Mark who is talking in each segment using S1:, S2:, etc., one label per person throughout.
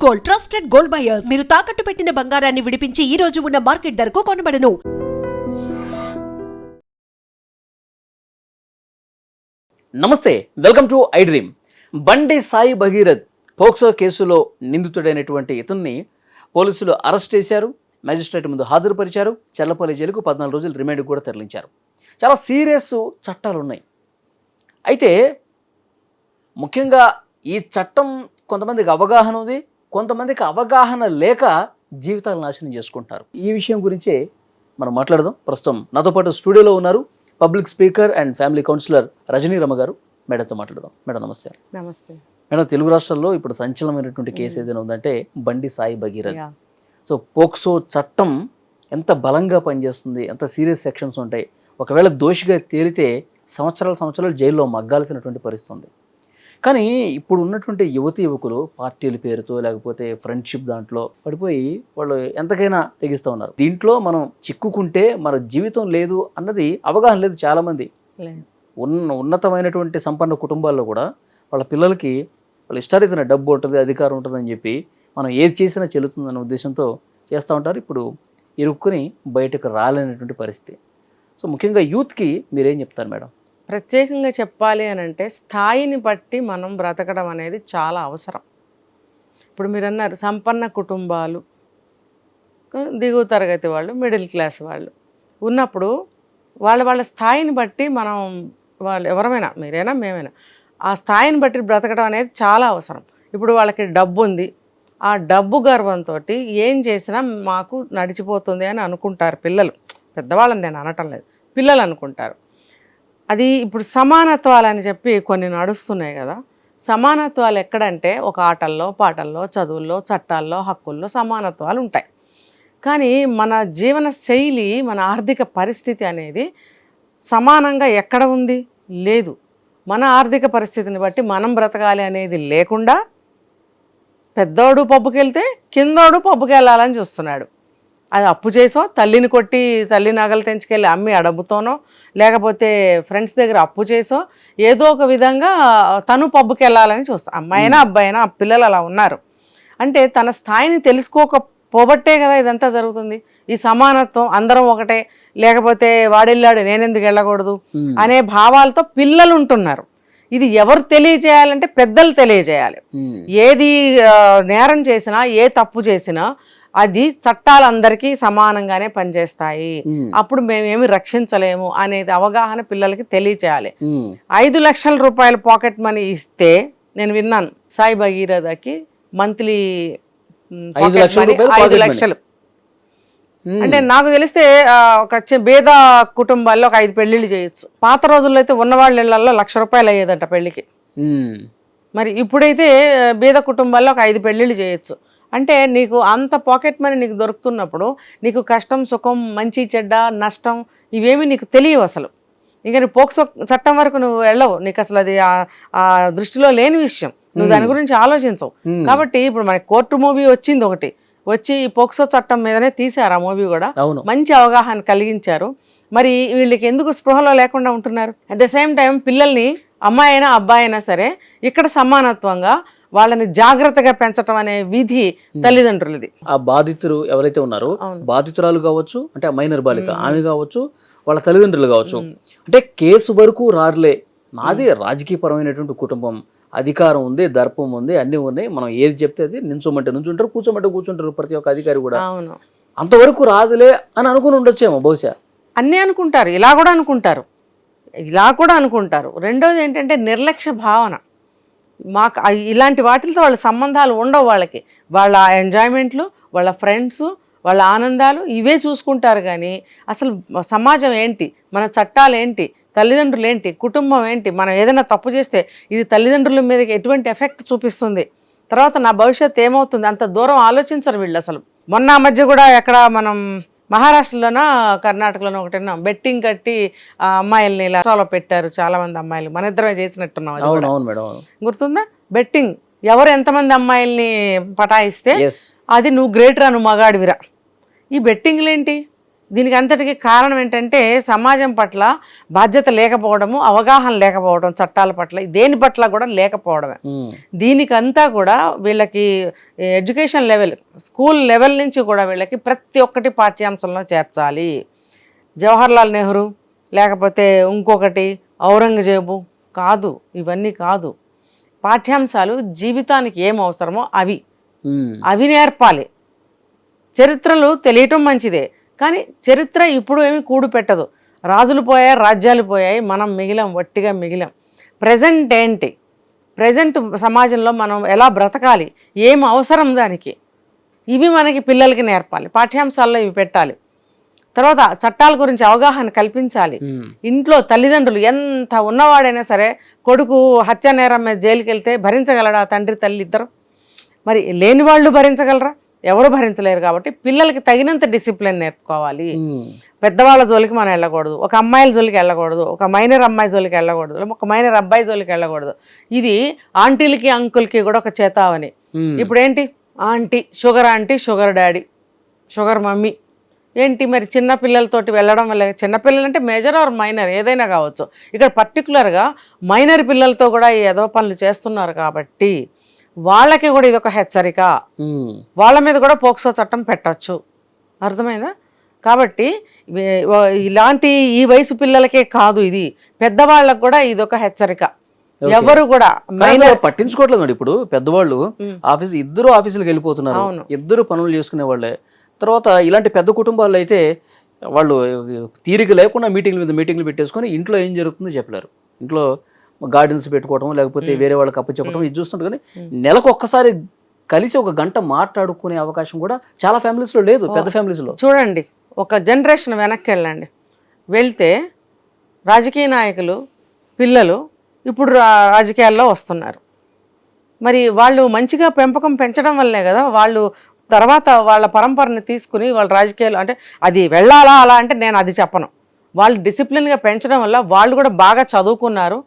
S1: Gold, trusted gold buyers. మీరు తాకట్టు పెట్టిన బంగారాన్ని విడిపించి ఈ రోజు ఉన్న మార్కెట్ ధరకు కొనబడను.
S2: నమస్తే, వెల్కమ్ టు ఐ డ్రీమ్. బండి సాయి భగీరథ్ పోక్సో కేసులో నిందితుడైనటువంటి ఇతన్ని పోలీసులు అరెస్ట్ చేశారు. మ్యాజిస్ట్రేట్ ముందు హాజరుపరిచారు. చల్లపల్లి జైలుకు 14 రోజులు రిమాండ్కి కూడా తరలించారు. చాలా సీరియస్ చట్టాలు ఉన్నాయి. అయితే ముఖ్యంగా ఈ చట్టం కొంతమందికి అవగాహన ఉంది, కొంతమందికి అవగాహన లేక జీవితాలు నాశనం చేసుకుంటారు. ఈ విషయం గురించే మనం మాట్లాడదాం. ప్రస్తుతం నాతో పాటు స్టూడియోలో ఉన్నారు public speaker and family counsellor Rajani Rama గారు. మేడంతో మాట్లాడదాం. మేడం నమస్తే.
S3: నమస్తే
S2: మేడం, తెలుగు రాష్ట్రాల్లో ఇప్పుడు సంచలనమైనటువంటి కేసు ఏదైనా ఉందంటే బండి సాయి భగీరథ్. సో పోక్సో చట్టం ఎంత బలంగా పనిచేస్తుంది, ఎంత సీరియస్ సెక్షన్స్ ఉంటాయి. ఒకవేళ దోషిగా తేలితే సంవత్సరాలు జైల్లో మగ్గాల్సినటువంటి పరిస్థితి ఉంది. కానీ ఇప్పుడు ఉన్నటువంటి యువకులు పార్టీల పేరుతో లేకపోతే ఫ్రెండ్షిప్ దాంట్లో పడిపోయి వాళ్ళు ఎంతకైనా తెగిస్తూ ఉన్నారు. దీంట్లో మనం చిక్కుకుంటే మన జీవితం లేదు అన్నది అవగాహన లేదు చాలామంది. ఉన్నతమైనటువంటి సంపన్న కుటుంబాల్లో కూడా వాళ్ళ పిల్లలకి వాళ్ళ ఇష్టారీతన డబ్బు ఉంటుంది, అధికారం ఉంటుందని చెప్పి మనం ఏది చేసినా చెల్లుతుందన్న ఉద్దేశంతో చేస్తూ ఉంటారు. ఇప్పుడు ఇరుక్కుని బయటకు రాలేనటువంటి పరిస్థితి. సో ముఖ్యంగా యూత్కి మీరేం చెప్తారు మేడం?
S3: ప్రత్యేకంగా చెప్పాలి అని అంటే స్థాయిని బట్టి మనం బ్రతకడం అనేది చాలా అవసరం. ఇప్పుడు మీరు అన్నారు సంపన్న కుటుంబాలు, దిగువ తరగతి వాళ్ళు, మిడిల్ క్లాస్ వాళ్ళు ఉన్నప్పుడు వాళ్ళ స్థాయిని బట్టి మనం వాళ్ళు ఎవరమైనా మీరైనా మేమైనా ఆ స్థాయిని బట్టి బ్రతకడం అనేది చాలా అవసరం. ఇప్పుడు వాళ్ళకి డబ్బు ఉంది, ఆ డబ్బు గర్వంతో ఏం చేసినా మాకు నడిచిపోతుంది అని అనుకుంటారు పిల్లలు. పెద్దవాళ్ళని నేను అనటం లేదు, పిల్లలు అనుకుంటారు. అది ఇప్పుడు సమానత్వాలు అని చెప్పి కొన్ని నడుస్తున్నాయి కదా. సమానత్వాలు ఎక్కడంటే ఒక ఆటల్లో, పాటల్లో, చదువుల్లో, చట్టాల్లో, హక్కుల్లో సమానత్వాలు ఉంటాయి. కానీ మన జీవన శైలి, మన ఆర్థిక పరిస్థితి అనేది సమానంగా ఎక్కడ ఉంది? లేదు. మన ఆర్థిక పరిస్థితిని బట్టి మనం బ్రతకాలి అనేది లేకుండా పెద్దోడు పబ్బుకి వెళ్తే కిందోడు పబ్బుకి వెళ్ళాలని చూస్తున్నాడు. అది అప్పు చేసో, తల్లిని కొట్టి తల్లి నగలు తెంచుకెళ్ళి అమ్మి ఆ డబ్బుతోనో, లేకపోతే ఫ్రెండ్స్ దగ్గర అప్పు చేసో ఏదో ఒక విధంగా తను పబ్బుకి వెళ్ళాలని చూస్తాను. అమ్మాయినా అబ్బాయినా ఆ పిల్లలు అలా ఉన్నారు. అంటే తన స్థాయిని తెలుసుకోకపోబట్టే కదా ఇదంతా జరుగుతుంది. ఈ సమానత్వం అందరం ఒకటే, లేకపోతే వాడెళ్ళాడు నేనెందుకు వెళ్ళకూడదు అనే భావాలతో పిల్లలు ఉంటున్నారు. ఇది ఎవరు తెలియజేయాలంటే పెద్దలు తెలియజేయాలి. ఏది నేరం చేసినా, ఏ తప్పు చేసినా అది చట్టాలందరికీ సమానంగానే పనిచేస్తాయి. అప్పుడు మేమేమి రక్షించలేము అనేది అవగాహన పిల్లలకి తెలియచేయాలి. 5 లక్షల రూపాయల పాకెట్ మనీ ఇస్తే, నేను విన్నాను సాయి భగీరథకి మంత్లీ 5 లక్షలు అంటే నాకు తెలిస్తే ఒక బీద కుటుంబాల్లో ఒక 5 పెళ్లిళ్ళు చేయొచ్చు. పాత రోజుల్లో అయితే ఉన్నవాళ్ళ ఇళ్లలో 1 లక్ష రూపాయలు అయ్యేదట పెళ్లికి. మరి ఇప్పుడైతే బీద కుటుంబాల్లో ఒక 5 పెళ్లిళ్ళు చేయొచ్చు. అంటే నీకు అంత పాకెట్ మనీ నీకు దొరుకుతున్నప్పుడు నీకు కష్టం, సుఖం, మంచి, చెడ్డ, నష్టం ఇవేమి నీకు తెలియవు అసలు. ఇంకా నీ పోక్సో చట్టం వరకు నువ్వు వెళ్ళవు. నీకు అసలు అది ఆ దృష్టిలో లేని విషయం. నువ్వు దాని గురించి ఆలోచించవు. కాబట్టి ఇప్పుడు మనకి కోర్టు మూవీ వచ్చింది ఒకటి, వచ్చి పోక్సో చట్టం మీదనే తీశారు. ఆ మూవీ కూడా మంచి అవగాహన కలిగించారు. మరి వీళ్ళకి ఎందుకు స్పృహలో లేకుండా ఉంటున్నారు? అట్ ద సేమ్ టైం పిల్లల్ని అమ్మాయి అయినా అబ్బాయి అయినా సరే ఇక్కడ సమానత్వంగా వాళ్ళని జాగ్రత్తగా పెంచడం అనే విధి తల్లిదండ్రులది.
S2: ఆ బాధితులు ఎవరైతే ఉన్నారో, బాధితురాలు కావచ్చు, అంటే మైనర్ బాలిక ఆమె కావచ్చు, వాళ్ళ తల్లిదండ్రులు కావచ్చు, అంటే కేసు వరకు రారులే, నాది రాజకీయపరమైనటువంటి కుటుంబం, అధికారం ఉంది, దర్పం ఉంది, అన్నీ ఉన్నాయి, మనం ఏది చెప్తే అది నించోమంటే నుంచుంటారు, కూర్చోమంటే కూర్చుంటారు ప్రతి ఒక్క అధికారి కూడా. అంతవరకు రాదులే అని అనుకుని ఉండొచ్చేమో బహుశా.
S3: అన్నీ అనుకుంటారు, ఇలా కూడా అనుకుంటారు. రెండోది ఏంటంటే నిర్లక్ష్య భావన. మాకు ఇలాంటి వాటితో వాళ్ళ సంబంధాలు ఉండవు. వాళ్ళకి వాళ్ళ ఎంజాయ్మెంట్లు, వాళ్ళ ఫ్రెండ్స్, వాళ్ళ ఆనందాలు ఇవే చూసుకుంటారు. కానీ అసలు సమాజం ఏంటి, మన చట్టాలు ఏంటి, తల్లిదండ్రులు ఏంటి, కుటుంబం ఏంటి, మనం ఏదైనా తప్పు చేస్తే ఇది తల్లిదండ్రుల మీదకి ఎటువంటి ఎఫెక్ట్ చూపిస్తుంది, తర్వాత నా భవిష్యత్తు ఏమవుతుంది, అంత దూరం ఆలోచించరు వీళ్ళు అసలు. మొన్న మధ్య కూడా ఎక్కడ మనం మహారాష్ట్రలోనో కర్ణాటకలోనో ఒకటి విన్నాం, బెట్టింగ్ కట్టి అమ్మాయిల్ని ఇలా పెట్టారు చాలా మంది అమ్మాయిలు. మన ఇద్దరమే చేసినట్టున్నాం, గుర్తుందా? బెట్టింగ్ ఎవరు ఎంతమంది అమ్మాయిల్ని పటాయిస్తే అది నువ్వు గ్రేట్ రా, నువ్వు మగాడివిరా. ఈ బెట్టింగ్లు ఏంటి? దీనికి అంతటికి కారణం ఏంటంటే సమాజం పట్ల బాధ్యత లేకపోవడము, అవగాహన లేకపోవడం, చట్టాల పట్ల దేని పట్ల కూడా లేకపోవడమే. దీనికంతా కూడా వీళ్ళకి ఎడ్యుకేషన్ లెవెల్, స్కూల్ లెవెల్ నుంచి కూడా వీళ్ళకి ప్రతి ఒక్కటి పాఠ్యాంశంలో చేర్చాలి. జవహర్లాల్ నెహ్రూ లేకపోతే ఇంకొకటి ఔరంగజేబు కాదు, ఇవన్నీ కాదు. పాఠ్యాంశాలు జీవితానికి ఏం అవసరమో అవి నేర్పాలి. చరిత్రలు తెలియటం మంచిదే, కానీ చరిత్ర ఇప్పుడు ఏమి కూడు పెట్టదు. రాజులు పోయాయి, రాజ్యాలు పోయాయి, మనం మిగిలాం, వట్టిగా మిగిలాం. ప్రజెంట్ ఏంటి, ప్రజెంట్ సమాజంలో మనం ఎలా బ్రతకాలి, ఏం అవసరం దానికి, ఇవి మనకి పిల్లలకి నేర్పాలి. పాఠ్యాంశాల్లో ఇవి పెట్టాలి. తర్వాత చట్టాల గురించి అవగాహన కల్పించాలి. ఇంట్లో తల్లిదండ్రులు ఎంత ఉన్నవాడైనా సరే కొడుకు హత్య నేరం మీద జైలుకి వెళ్తే భరించగలడా తండ్రి తల్లి ఇద్దరు? మరి లేని వాళ్ళు భరించగలరా? ఎవరు భరించలేరు. కాబట్టి పిల్లలకి తగినంత డిసిప్లిన్ నేర్పుకోవాలి. పెద్దవాళ్ళ జోలికి మనం వెళ్ళకూడదు, ఒక అమ్మాయిల జోలికి వెళ్ళకూడదు, ఒక మైనర్ అమ్మాయి జోలికి వెళ్ళకూడదు, ఒక మైనర్ అబ్బాయి జోలికి వెళ్ళకూడదు. ఇది ఆంటీలకి అంకుల్కి కూడా ఒక చేతావని. ఇప్పుడు ఏంటి, aunty sugar, aunty sugar daddy, sugar mummy ఏంటి? మరి చిన్న పిల్లలతోటి వెళ్ళడం వల్ల, చిన్నపిల్లలు అంటే మేజర్ ఆర్ మైనర్ ఏదైనా కావచ్చు, ఇక్కడ పర్టికులర్గా మైనర్ పిల్లలతో కూడా ఈ ఏదో పనులు చేస్తున్నారు. కాబట్టి వాళ్ళకి కూడా ఇది ఒక హెచ్చరిక. వాళ్ళ మీద కూడా పోక్సో చట్టం పెట్టచ్చు. అర్థమైందా? కాబట్టి ఇలాంటి ఈ వయసు పిల్లలకే కాదు, ఇది పెద్దవాళ్ళకు కూడా ఇది ఒక హెచ్చరిక. ఎవరు కూడా
S2: పట్టించుకోవట్లేదు. ఇప్పుడు పెద్దవాళ్ళు ఇద్దరు ఆఫీసులకు వెళ్ళిపోతున్నారు, ఇద్దరు పనులు చేసుకునే వాళ్ళే. తర్వాత ఇలాంటి పెద్ద కుటుంబాల్లో అయితే వాళ్ళు తీరిక లేకుండా మీటింగ్లు పెట్టేసుకొని ఇంట్లో ఏం జరుగుతుందో చెప్పలేరు. ఇంట్లో గార్డెన్స్ పెట్టుకోవడం, లేకపోతే వేరే వాళ్ళకి అప్పు చెప్పడం, ఇది చూస్తుంటారు. కానీ నెలకు ఒక్కసారి కలిసి ఒక గంట మాట్లాడుకునే అవకాశం కూడా చాలా ఫ్యామిలీస్లో లేదు. పెద్ద ఫ్యామిలీస్లో చూడండి,
S3: ఒక జనరేషన్ వెనక్కి వెళ్ళండి, వెళ్తే రాజకీయ నాయకులు పిల్లలు ఇప్పుడు రాజకీయాల్లో వస్తున్నారు. మరి వాళ్ళు మంచిగా పెంచడం వల్లే కదా వాళ్ళు తర్వాత వాళ్ళ పరంపరని తీసుకుని వాళ్ళ రాజకీయాలు, అంటే అది వెళ్ళాలా అలా అంటే నేను అది చెప్పను. వాళ్ళు డిసిప్లిన్గా పెంచడం వల్ల వాళ్ళు కూడా బాగా చదువుకున్నారు,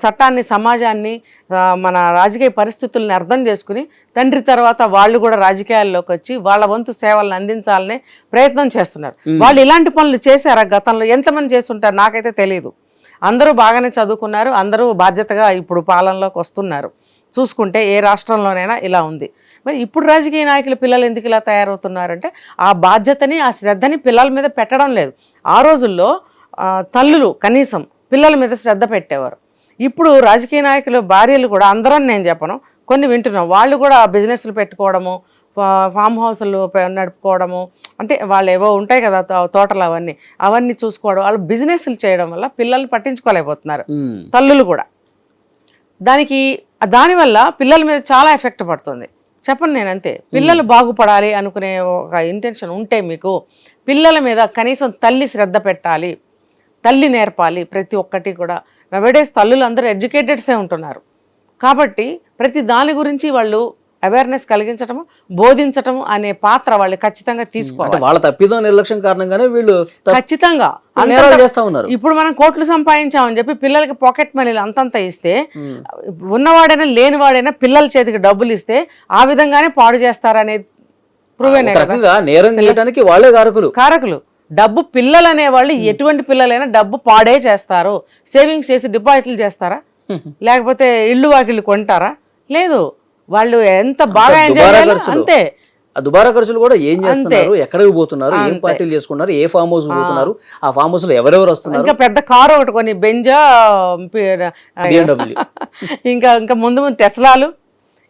S3: చట్టాన్ని, సమాజాన్ని, మన రాజకీయ పరిస్థితుల్ని అర్థం చేసుకుని తండ్రి తర్వాత వాళ్ళు కూడా రాజకీయాల్లోకి వచ్చి వాళ్ళ వంతు సేవలను అందించాలనే ప్రయత్నం చేస్తున్నారు. వాళ్ళు ఇలాంటి పనులు చేశారా గతంలో? ఎంతమంది చేస్తుంటారు నాకైతే తెలియదు. అందరూ బాగానే చదువుకున్నారు, అందరూ బాధ్యతగా ఇప్పుడు పాలనలోకి వస్తున్నారు. చూసుకుంటే ఏ రాష్ట్రంలోనైనా ఇలా ఉంది. మరి ఇప్పుడు రాజకీయ నాయకుల పిల్లలు ఎందుకు ఇలా తయారవుతున్నారంటే ఆ బాధ్యతని, ఆ శ్రద్ధని పిల్లల మీద పెట్టడం లేదు. ఆ రోజుల్లో తల్లులు కనీసం పిల్లల మీద శ్రద్ధ పెట్టేవారు. ఇప్పుడు రాజకీయ నాయకుల భార్యలు కూడా, అందరం నేను చెప్పను, కొన్ని వింటున్నాం, వాళ్ళు కూడా బిజినెస్లు పెట్టుకోవడము, ఫామ్ హౌస్లు నడుపుకోవడము, అంటే వాళ్ళు ఏవో ఉంటాయి కదా తోటలు, అవన్నీ చూసుకోవడం, వాళ్ళు బిజినెస్లు చేయడం వల్ల పిల్లల్ని పట్టించుకోలేకపోతున్నారు తల్లులు కూడా. దానివల్ల పిల్లల మీద చాలా ఎఫెక్ట్ పడుతుంది. చెప్పను నేను, అంతే. పిల్లలు బాగుపడాలి అనుకునే ఒక ఇంటెన్షన్ ఉంటే మీకు పిల్లల మీద కనీసం తల్లి శ్రద్ధ పెట్టాలి, తల్లి నేర్పాలి ప్రతి ఒక్కటి కూడా. నవేడేస్ తల్లులు అందరూ ఎడ్యుకేటెడ్సే ఉంటున్నారు. కాబట్టి ప్రతి దాని గురించి వాళ్ళు అవేర్నెస్ కలిగించటము, బోధించటము అనే పాత్ర వాళ్ళు ఖచ్చితంగా తీసుకోవాలి.
S2: వాళ్ళ తప్పిదం, నిర్లక్ష్యం కారణంగానే వీళ్ళు
S3: ఖచ్చితంగా
S2: చేస్తా ఉన్నారు.
S3: ఇప్పుడు మనం కోట్లు సంపాదించామని చెప్పి పిల్లలకి పాకెట్ మనీలు అంతంత ఇస్తే, ఉన్నవాడైనా లేనివాడైనా పిల్లల చేతికి డబ్బులు ఇస్తే ఆ విధంగానే పాడు చేస్తారనేది ప్రూవేనే కదా.
S2: నేరం చేయడానికి వాళ్ళే
S3: కారకులు. డబ్బు పిల్లలు అనేవాళ్ళు ఎటువంటి పిల్లలైనా డబ్బు పాడే చేస్తారు. సేవింగ్స్ చేసి డిపాజిట్లు చేస్తారా? లేకపోతే ఇళ్ళు వాకిళ్ళు కొంటారా? లేదు. వాళ్ళు ఎంత బాగా ఎంజాయ్ చేయాలి అంతే.
S2: దుబారా ఖర్చులు కూడా ఏం చేస్తున్నారు, ఎక్కడికి పోతున్నారు, ఏం పార్టీలు చేసుకున్నారు, ఏ ఫామ్ హౌస్ పోతున్నారు, ఆ ఫామ్ హౌస్ లో ఎవరెవరు వస్తున్నారు,
S3: ఇంకా పెద్ద కారు ఒకటి కొని బెంజా, ఇంకా ముందు టెస్లాలు,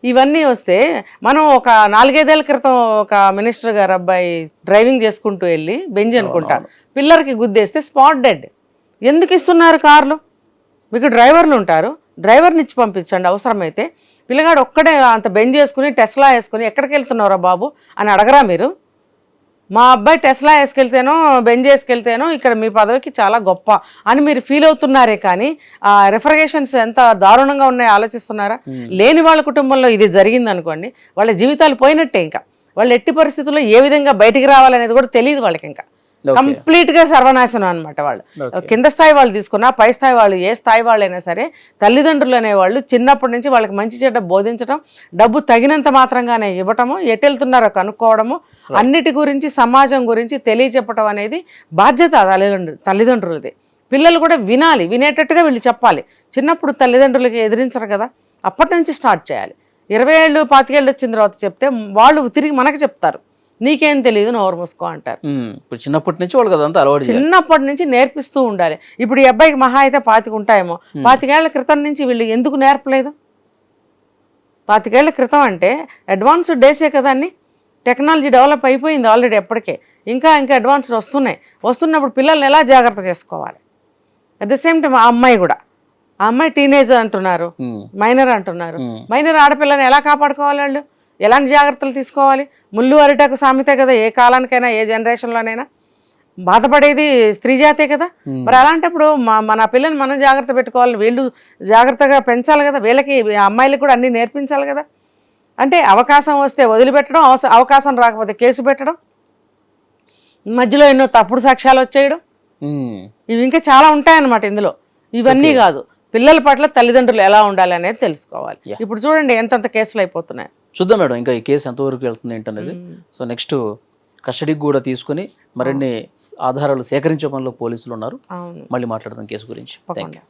S3: ఇవన్నీ వస్తే మనం ఒక 4-5 ఏళ్ల క్రితం ఒక మినిస్టర్ గారు అబ్బాయి డ్రైవింగ్ చేసుకుంటూ వెళ్ళి బెంజ్ అనుకుంటా పిల్లర్కి గుద్దేస్తే స్పాట్ డెడ్. ఎందుకు ఇస్తున్నారు కార్లు? మీకు డ్రైవర్లు ఉంటారు, డ్రైవర్ని ఇచ్చి పంపించండి అవసరమైతే. పిల్లగాడు ఒక్కడే అంత బెంజ్ చేసుకుని టెస్లా వేసుకుని ఎక్కడికి వెళ్తున్నారా బాబు అని అడగరా మీరు? మా అబ్బాయి టెస్లా వేసుకెళ్తేనో బెంజ్ వేసుకెళ్తేనో ఇక్కడ మీ పదవికి చాలా గొప్ప అని మీరు ఫీల్ అవుతున్నారే, కానీ ఆ రిఫర్గేషన్స్ ఎంత దారుణంగా ఉన్నాయో ఆలోచిస్తున్నారా? లేని వాళ్ళ కుటుంబంలో ఇది జరిగింది అనుకోండి, వాళ్ళ జీవితాలు పోయినట్టే. ఇంకా వాళ్ళు ఎట్టి పరిస్థితుల్లో ఏ విధంగా బయటికి రావాలనేది కూడా తెలియదు వాళ్ళకి. ఇంకా కంప్లీట్ గా సర్వనాశనం అనమాట వాళ్ళు.
S2: Okay.
S3: కింద స్థాయి వాళ్ళు తీసుకున్నా పై స్థాయి వాళ్ళు ఏ స్థాయి వాళ్ళైనా సరే తల్లిదండ్రులు అనేవాళ్ళు చిన్నప్పటి నుంచి వాళ్ళకి మంచి చెడ్డ బోధించడం, డబ్బు తగినంత మాత్రంగానే ఇవ్వటము, ఎటు వెళ్తున్నారో కనుక్కోవడము, అన్నిటి గురించి సమాజం గురించి తెలియచెప్పటం అనేది బాధ్యత తల్లిదండ్రులది. పిల్లలు కూడా వినాలి, వినేటట్టుగా వీళ్ళు చెప్పాలి. చిన్నప్పుడు తల్లిదండ్రులకి ఎదిరించరు కదా, అప్పటి నుంచి స్టార్ట్ చేయాలి. 20 ఏళ్ళు 25 ఏళ్ళు వచ్చిన తర్వాత చెప్తే వాళ్ళు తిరిగి మనకు చెప్తారు, నీకేం తెలియదు నోరు మూసుకో అంటారు.
S2: ఇప్పుడు చిన్నప్పటి నుంచి వాళ్ళకి అదంతా అలవాటు చేయాలి.
S3: చిన్నప్పటి నుంచి నేర్పిస్తూ ఉండాలి. ఇప్పుడు ఈ అబ్బాయికి మహా అయితే 25 ఉంటాయేమో, 25 ఏళ్ల క్రితం నుంచి వీళ్ళు ఎందుకు నేర్పలేదు? 25 ఏళ్ల క్రితం అంటే అడ్వాన్స్డ్ డేసే కదా అన్ని, టెక్నాలజీ డెవలప్ అయిపోయింది ఆల్రెడీ ఎప్పటికే, ఇంకా అడ్వాన్స్డ్ వస్తున్నప్పుడు పిల్లల్ని ఎలా జాగ్రత్త చేసుకోవాలి? అట్ ద సేమ్ టైం ఆ అమ్మాయి కూడా, ఆ అమ్మాయి టీనేజ్ అంటున్నారు, మైనర్ అంటున్నారు, మైనర్ ఆడపిల్లని ఎలా కాపాడుకోవాలి? వాళ్ళు ఎలాంటి జాగ్రత్తలు తీసుకోవాలి? ముళ్ళు అరిటాకు సామెతే కదా, ఏ కాలానికైనా ఏ జనరేషన్లోనైనా బాధపడేది స్త్రీ జాతే కదా. మరి అలాంటప్పుడు మన పిల్లని మనం జాగ్రత్త పెట్టుకోవాలి, వీళ్ళు జాగ్రత్తగా పెంచాలి కదా, వీళ్ళకి అమ్మాయిలకు కూడా అన్నీ నేర్పించాలి కదా. అంటే అవకాశం వస్తే వదిలిపెట్టడం, అవకాశం రాకపోతే కేసు పెట్టడం, మధ్యలో ఎన్నో తప్పుడు సాక్ష్యాలు వచ్చేయడం, ఇవి ఇంకా చాలా ఉంటాయన్నమాట ఇందులో. ఇవన్నీ కాదు, పిల్లల పట్ల తల్లిదండ్రులు ఎలా ఉండాలి అనేది తెలుసుకోవాలి. ఇప్పుడు చూడండి ఎంతంత కేసులు అయిపోతున్నాయి.
S2: చూద్దాం మేడం ఇంకా ఈ కేసు ఎంతవరకు వెళ్తుంది ఏంటనేది. సో నెక్స్ట్ కస్టడీకి కూడా తీసుకుని మరిన్ని ఆధారాలు సేకరించే పనిలో పోలీసులు ఉన్నారు. మళ్ళీ మాట్లాడదాం కేసు గురించి. Thank you.